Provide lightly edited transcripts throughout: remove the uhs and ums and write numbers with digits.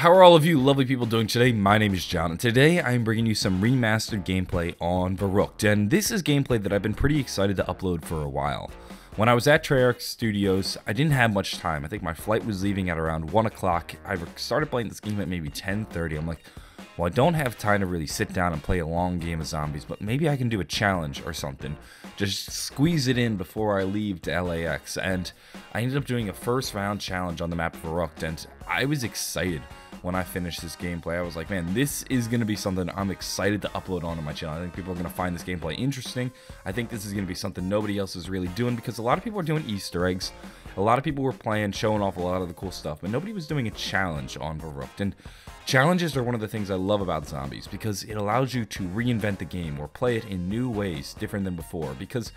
How are all of you lovely people doing today? My name is John, and today I'm bringing you some remastered gameplay on Verruckt, and this is gameplay that I've been pretty excited to upload for a while. When I was at Treyarch Studios, I didn't have much time. I think my flight was leaving at around 1 o'clock. I started playing this game at maybe 10:30. I'm like, well, I don't have time to really sit down and play a long game of zombies, but maybe I can do a challenge or something. Just squeeze it in before I leave to LAX, and I ended up doing a first round challenge on the map Verruckt, and I was excited when I finished this gameplay. I was like, man, this is going to be something I'm excited to upload onto my channel. I think people are going to find this gameplay interesting. I think this is going to be something nobody else is really doing, because a lot of people are doing Easter eggs. A lot of people were playing, showing off a lot of the cool stuff, but nobody was doing a challenge on Verruckt. And challenges are one of the things I love about zombies, because it allows you to reinvent the game or play it in new ways different than before. Because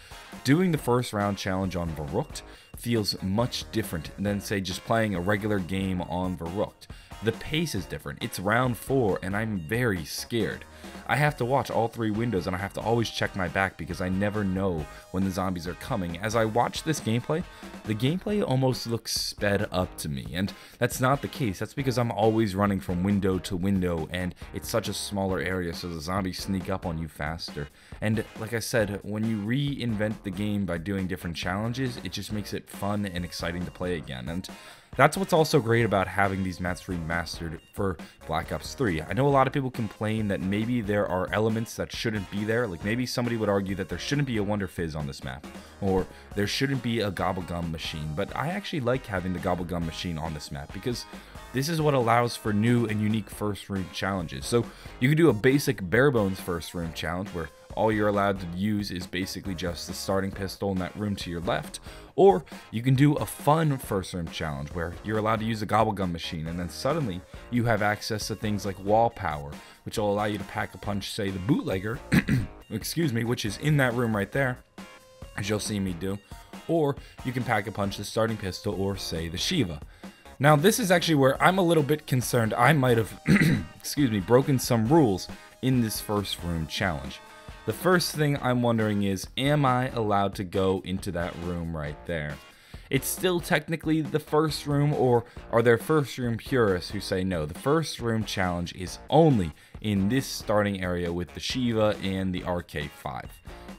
doing the first round challenge on Verruckt feels much different than, say, just playing a regular game on Verruckt. The pace is different. It's round 4 and I'm very scared. I have to watch all 3 windows and I have to always check my back because I never know when the zombies are coming. As I watch this gameplay, the gameplay almost looks sped up to me, and that's not the case. That's because I'm always running from window to window, and it's such a smaller area, so the zombies sneak up on you faster. And like I said, when you reinvent the game by doing different challenges, it just makes it fun and exciting to play again. And that's what's also great about having these maps remastered for Black Ops 3. I know a lot of people complain that maybe there are elements that shouldn't be there. Like maybe somebody would argue that there shouldn't be a Wonder Fizz on this map, or there shouldn't be a Gobblegum machine. But I actually like having the Gobblegum machine on this map, because this is what allows for new and unique first room challenges. So you can do a basic bare bones first room challenge where all you're allowed to use is basically just the starting pistol in that room to your left. Or you can do a fun first room challenge where you're allowed to use a Gobblegum machine, and then suddenly you have access to things like wall power, which will allow you to pack a punch, say, the bootlegger, excuse me, which is in that room right there, as you'll see me do. Or you can pack a punch the starting pistol, or say the Shiva. Now this is actually where I'm a little bit concerned I might have, excuse me, broken some rules in this first room challenge. The first thing I'm wondering is, am I allowed to go into that room right there? It's still technically the first room, or are there first room purists who say no, the first room challenge is only in this starting area with the Shiva and the RK5.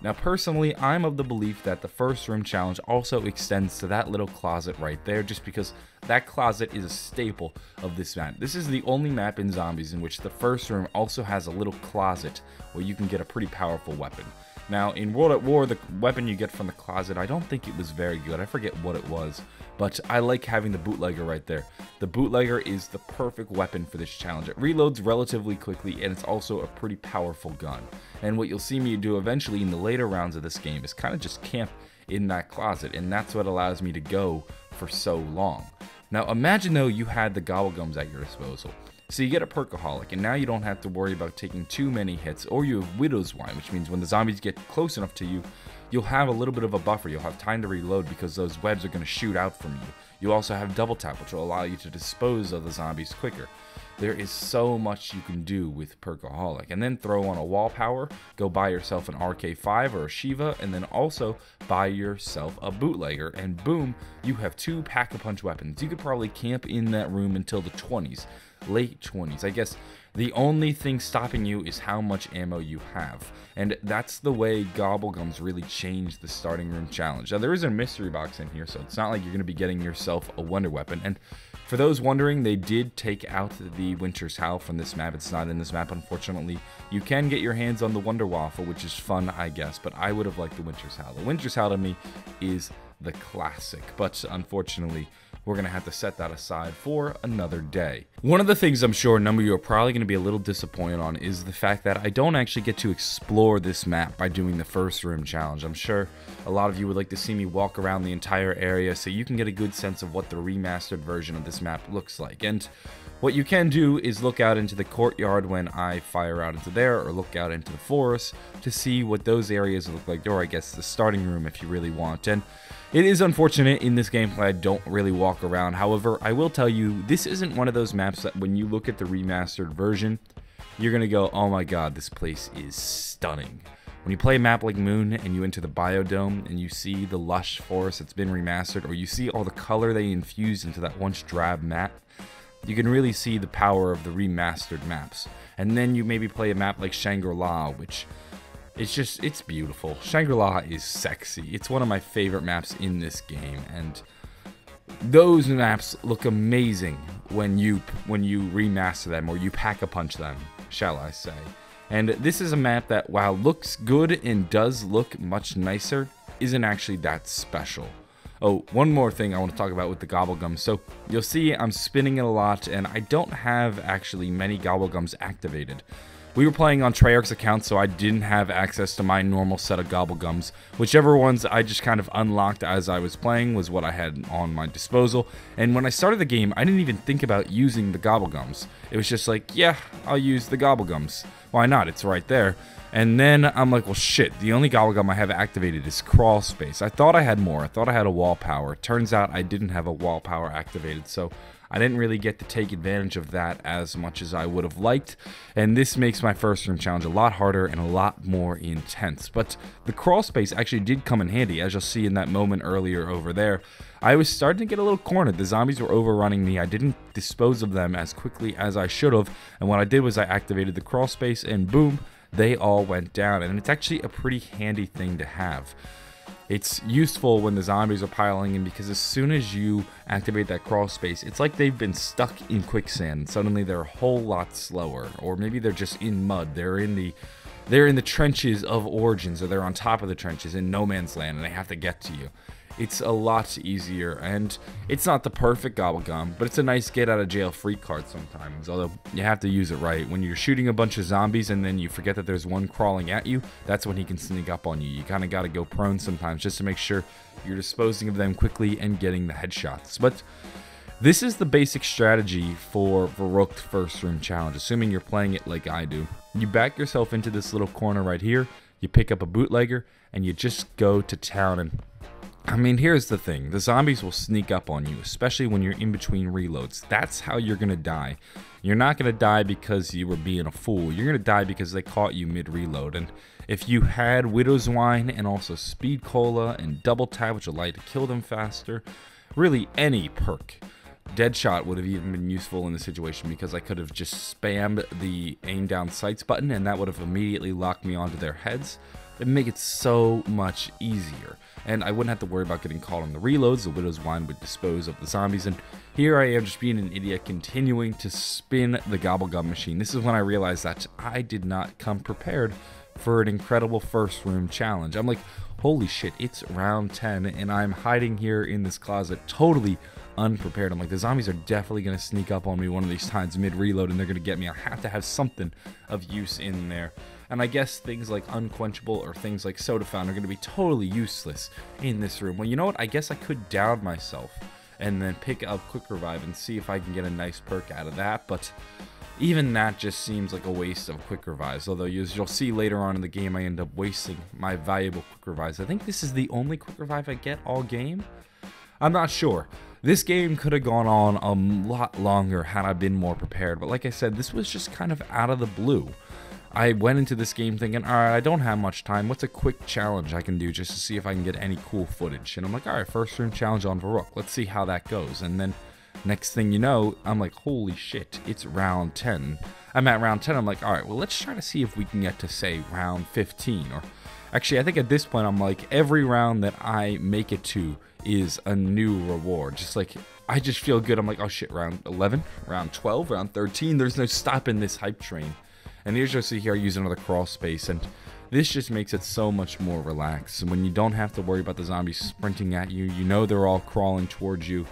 Now personally, I'm of the belief that the first room challenge also extends to that little closet right there, just because that closet is a staple of this map. This is the only map in Zombies in which the first room also has a little closet where you can get a pretty powerful weapon. Now, in World at War, the weapon you get from the closet, I don't think it was very good. I forget what it was, but I like having the bootlegger right there. The bootlegger is the perfect weapon for this challenge. It reloads relatively quickly, and it's also a pretty powerful gun. And what you'll see me do eventually in the later rounds of this game is kind of just camp in that closet, and that's what allows me to go for so long. Now, imagine though you had the Gobblegums at your disposal. So you get a Perkaholic, and now you don't have to worry about taking too many hits, or you have Widow's Wine, which means when the zombies get close enough to you, you'll have a little bit of a buffer. You'll have time to reload because those webs are going to shoot out from you. You also have Double Tap, which will allow you to dispose of the zombies quicker. There is so much you can do with Perkaholic. And then throw on a wall power, go buy yourself an RK5 or a Shiva, and then also buy yourself a bootlegger, and boom, you have 2 pack-a-punch weapons. You could probably camp in that room until the 20s. Late 20s. I guess the only thing stopping you is how much ammo you have, and that's the way Gobblegums really changed the starting room challenge. Now there is a mystery box in here, so it's not like you're going to be getting yourself a wonder weapon. And for those wondering, they did take out the Winter's Howl from this map. It's not in this map, unfortunately. You can get your hands on the Wonder Waffle, which is fun, I guess, but I would have liked the Winter's Howl. The Winter's Howl to me is the classic, but unfortunately we're going to have to set that aside for another day. One of the things I'm sure a number of you are probably going to be a little disappointed on is the fact that I don't actually get to explore this map by doing the first room challenge. I'm sure a lot of you would like to see me walk around the entire area so you can get a good sense of what the remastered version of this map looks like. And what you can do is look out into the courtyard when I fire out into there, or look out into the forest to see what those areas look like, or I guess the starting room if you really want. And it is unfortunate in this gameplay I don't really walk around. However, I will tell you, this isn't one of those maps that when you look at the remastered version, you're going to go, oh my god, this place is stunning. When you play a map like Moon and you enter the biodome and you see the lush forest that's been remastered, or you see all the color they infused into that once drab map, you can really see the power of the remastered maps. And then you maybe play a map like Shangri-La, which it's beautiful. Shangri-La is sexy. It's one of my favorite maps in this game, and those maps look amazing when you remaster them, or you pack-a-punch them, shall I say. And this is a map that, while looks good and does look much nicer, isn't actually that special. Oh, one more thing I want to talk about with the Gobblegums. So you'll see I'm spinning it a lot, and I don't have actually many Gobblegums activated. We were playing on Treyarch's account, so I didn't have access to my normal set of Gobblegums. Whichever ones I just kind of unlocked as I was playing was what I had on my disposal. And when I started the game, I didn't even think about using the Gobblegums. It was just like, yeah, I'll use the Gobblegums. Why not? It's right there. And then I'm like, well, shit, the only Gobblegum I have activated is Crawl Space. I thought I had more. I thought I had a wall power. Turns out I didn't have a wall power activated, so I didn't really get to take advantage of that as much as I would have liked. And this makes my first room challenge a lot harder and a lot more intense. But the Crawl Space actually did come in handy, as you'll see in that moment earlier over there. I was starting to get a little cornered. The zombies were overrunning me. I didn't dispose of them as quickly as I should have. And what I did was I activated the Crawl Space, and boom, they all went down. And it's actually a pretty handy thing to have. It's useful when the zombies are piling in, because as soon as you activate that Crawl Space, it's like they've been stuck in quicksand, and suddenly they're a whole lot slower. Or maybe they're just in mud. They're in the trenches of Origins, or they're on top of the trenches in no man's land, and they have to get to you. It's a lot easier, and it's not the perfect Gobblegum, but it's a nice get out of jail free card sometimes, although you have to use it right. When you're shooting a bunch of zombies and then you forget that there's one crawling at you, that's when he can sneak up on you. You kind of got to go prone sometimes just to make sure you're disposing of them quickly and getting the headshots. But this is the basic strategy for Verruckt First Room Challenge, assuming you're playing it like I do. You back yourself into this little corner right here, you pick up a bootlegger, and you just go to town. And I mean, here's the thing. The zombies will sneak up on you, especially when you're in between reloads. That's how you're going to die. You're not going to die because you were being a fool. You're going to die because they caught you mid-reload. And if you had Widow's Wine and also Speed Cola and Double Tap, which allow you to kill them faster, really any perk, Deadshot would have even been useful in this situation, because I could have just spammed the aim down sights button and that would have immediately locked me onto their heads. It'd make it so much easier. And I wouldn't have to worry about getting caught on the reloads. The Widow's Wine would dispose of the zombies. And here I am just being an idiot, continuing to spin the Gobblegum machine. This is when I realized that I did not come prepared for an incredible first room challenge. I'm like, holy shit, it's round 10 and I'm hiding here in this closet totally unprepared. I'm like, the zombies are definitely going to sneak up on me one of these times mid-reload and they're going to get me. I have to have something of use in there. And I guess things like Unquenchable or things like Soda Fountain are going to be totally useless in this room. Well, you know what? I guess I could down myself and then pick up Quick Revive and see if I can get a nice perk out of that. But even that just seems like a waste of Quick Revives. Although you'll see later on in the game I end up wasting my valuable Quick Revives. I think this is the only Quick Revive I get all game. I'm not sure. This game could have gone on a lot longer had I been more prepared. But like I said, this was just kind of out of the blue. I went into this game thinking, alright, I don't have much time. What's a quick challenge I can do just to see if I can get any cool footage? And I'm like, alright, first room challenge on Verruckt. Let's see how that goes. And then next thing you know, I'm like, holy shit, it's round 10. I'm at round 10. I'm like, alright, well, let's try to see if we can get to, say, round 15. Or actually, I think at this point, I'm like, every round that I make it to is a new reward. Just like, I just feel good. I'm like, oh shit, round 11, round 12, round 13. There's no stopping this hype train. And here's you'll see here I use another Crawl Space, and this just makes it so much more relaxed. And when you don't have to worry about the zombies sprinting at you, you know they're all crawling towards you.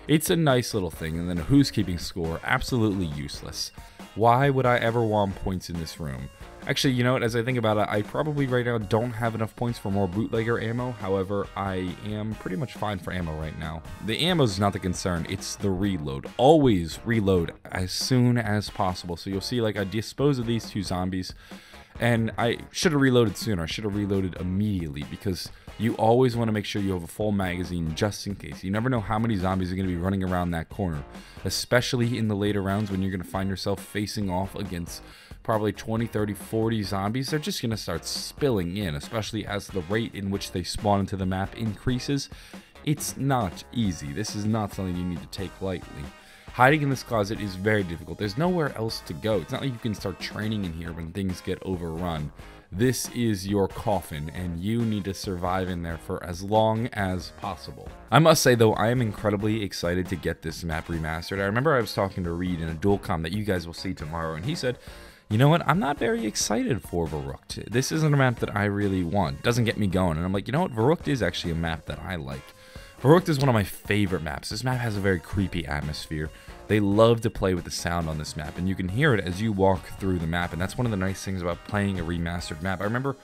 It's a nice little thing. And then who's keeping score? Absolutely useless. Why would I ever want points in this room? Actually, you know what, as I think about it, I probably right now don't have enough points for more bootlegger ammo. However, I am pretty much fine for ammo right now. The ammo is not the concern, it's the reload. Always reload as soon as possible. So you'll see, like, I dispose of these two zombies, and I should have reloaded sooner. I should have reloaded immediately, because you always want to make sure you have a full magazine just in case. You never know how many zombies are going to be running around that corner, especially in the later rounds when you're going to find yourself facing off against probably 20, 30, 40 zombies. They're just going to start spilling in, especially as the rate in which they spawn into the map increases. It's not easy. This is not something you need to take lightly. Hiding in this closet is very difficult. There's nowhere else to go. It's not like you can start training in here when things get overrun. This is your coffin, and you need to survive in there for as long as possible. I must say, though, I am incredibly excited to get this map remastered. I remember I was talking to Reed in a dual-com that you guys will see tomorrow, and he said, you know what, I'm not very excited for Verruckt. This isn't a map that I really want. It doesn't get me going. And I'm like, you know what, Verruckt is actually a map that I like. Verruckt is one of my favorite maps. This map has a very creepy atmosphere. They love to play with the sound on this map, and you can hear it as you walk through the map, and that's one of the nice things about playing a remastered map. I remember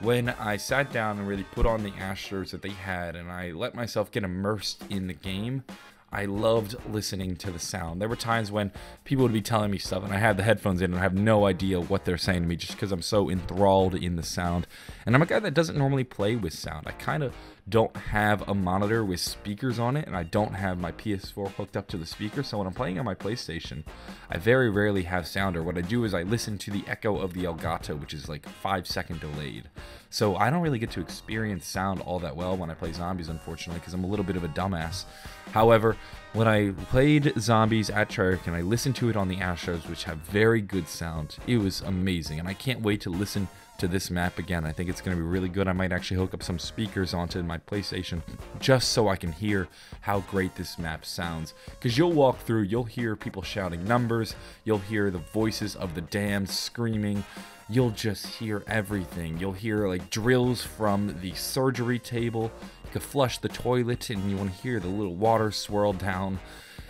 when I sat down and really put on the asters that they had, and I let myself get immersed in the game, I loved listening to the sound. There were times when people would be telling me stuff and I had the headphones in and I have no idea what they're saying to me just because I'm so enthralled in the sound. And I'm a guy that doesn't normally play with sound. I kind of don't have a monitor with speakers on it, and I don't have my PS4 hooked up to the speaker, so when I'm playing on my PlayStation, I very rarely have sound, or what I do is I listen to the echo of the Elgato, which is like 5-second delayed. So I don't really get to experience sound all that well when I play Zombies, unfortunately, because I'm a little bit of a dumbass. However, when I played Zombies at Treyarch and I listened to it on the Astros, which have very good sound, it was amazing, and I can't wait to listen to this map again. I think it's going to be really good. I might actually hook up some speakers onto my PlayStation just so I can hear how great this map sounds, because you'll walk through, you'll hear people shouting numbers, you'll hear the voices of the damned screaming, you'll just hear everything. You'll hear like drills from the surgery table, you can flush the toilet and you want to hear the little water swirl down.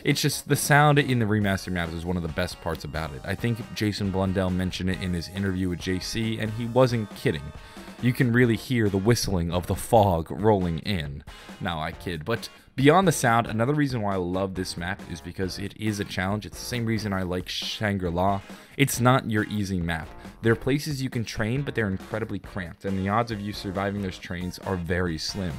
It's just the sound in the remastered maps is one of the best parts about it. I think Jason Blundell mentioned it in his interview with JC, and he wasn't kidding. You can really hear the whistling of the fog rolling in. Now, I kid, but beyond the sound, another reason why I love this map is because it is a challenge. It's the same reason I like Shangri-La. It's not your easy map. There are places you can train, but they're incredibly cramped, and the odds of you surviving those trains are very slim.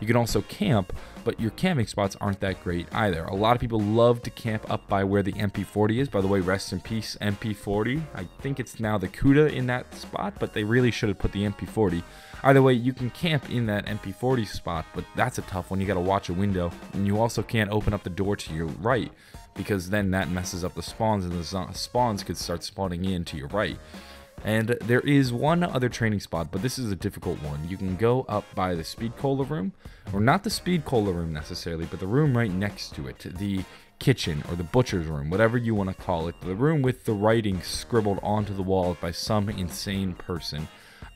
You can also camp, but your camping spots aren't that great either. A lot of people love to camp up by where the MP40 is. By the way, rest in peace, MP40. I think it's now the CUDA in that spot, but they really should have put the MP40. Either way, you can camp in that MP40 spot, but that's a tough one. You gotta watch a window, and you also can't open up the door to your right, because then that messes up the spawns, and the spawns could start spawning in to your right. And there is one other training spot, but this is a difficult one. You can go up by the speed cola room, or not the speed cola room necessarily, but the room right next to it, the kitchen or the butcher's room, whatever you want to call it, the room with the writing scribbled onto the wall by some insane person,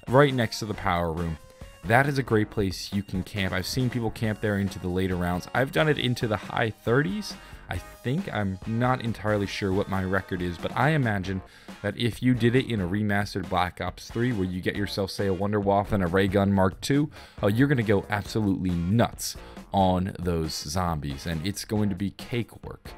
right next to the power room. That is a great place you can camp. I've seen people camp there into the later rounds. I've done it into the high 30s. I think, I'm not entirely sure what my record is, but I imagine that if you did it in a remastered Black Ops 3 where you get yourself, say, a Wonder Waff and a Ray Gun Mark II, you're going to go absolutely nuts on those zombies, and it's going to be cake work.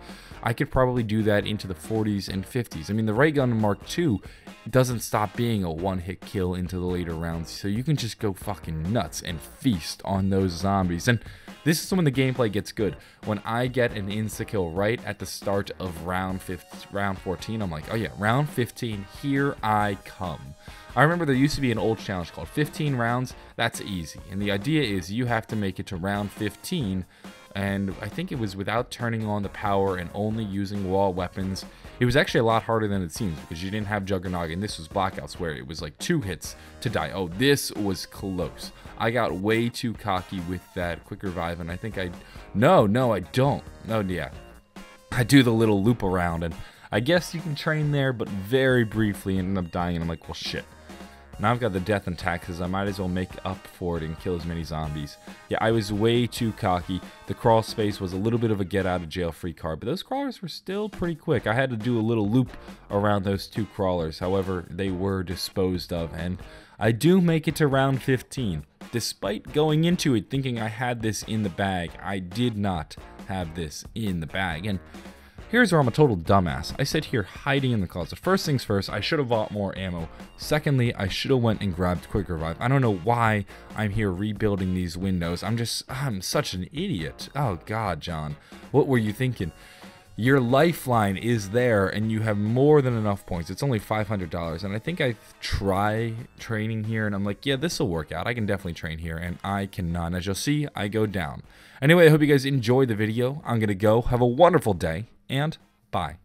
I could probably do that into the 40s and 50s. I mean, the Ray Gun Mark II doesn't stop being a one-hit kill into the later rounds, so you can just go fucking nuts and feast on those zombies. And this is when the gameplay gets good. When I get an insta-kill right at the start of round 14, I'm like, oh yeah, round 15, here I come. I remember there used to be an old challenge called 15 rounds. That's easy. And the idea is you have to make it to round 15, and I think it was without turning on the power and only using wall weapons. It was actually a lot harder than it seems because you didn't have Juggernog, and this was Blackouts where it was like 2 hits to die. Oh, this was close. I got way too cocky with that quick revive, and I think no, I don't. Oh, yeah. I do the little loop around, and I guess you can train there, but very briefly and end up dying, and I'm like, well, shit. Now I've got the death and taxes, I might as well make up for it and kill as many zombies. Yeah, I was way too cocky. The crawl space was a little bit of a get out of jail free card, but those crawlers were still pretty quick. I had to do a little loop around those 2 crawlers. However, they were disposed of, and I do make it to round 15. Despite going into it thinking I had this in the bag, I did not have this in the bag. And here's where I'm a total dumbass. I sit here hiding in the closet. First things first, I should have bought more ammo. Secondly, I should have went and grabbed quick revive. I don't know why I'm here rebuilding these windows. I'm such an idiot. Oh God, John, what were you thinking? Your lifeline is there and you have more than enough points. It's only $500, and I think I try training here and I'm like, yeah, this will work out. I can definitely train here, and I cannot. As you'll see, I go down. Anyway, I hope you guys enjoyed the video. I'm gonna go. Have a wonderful day, and bye.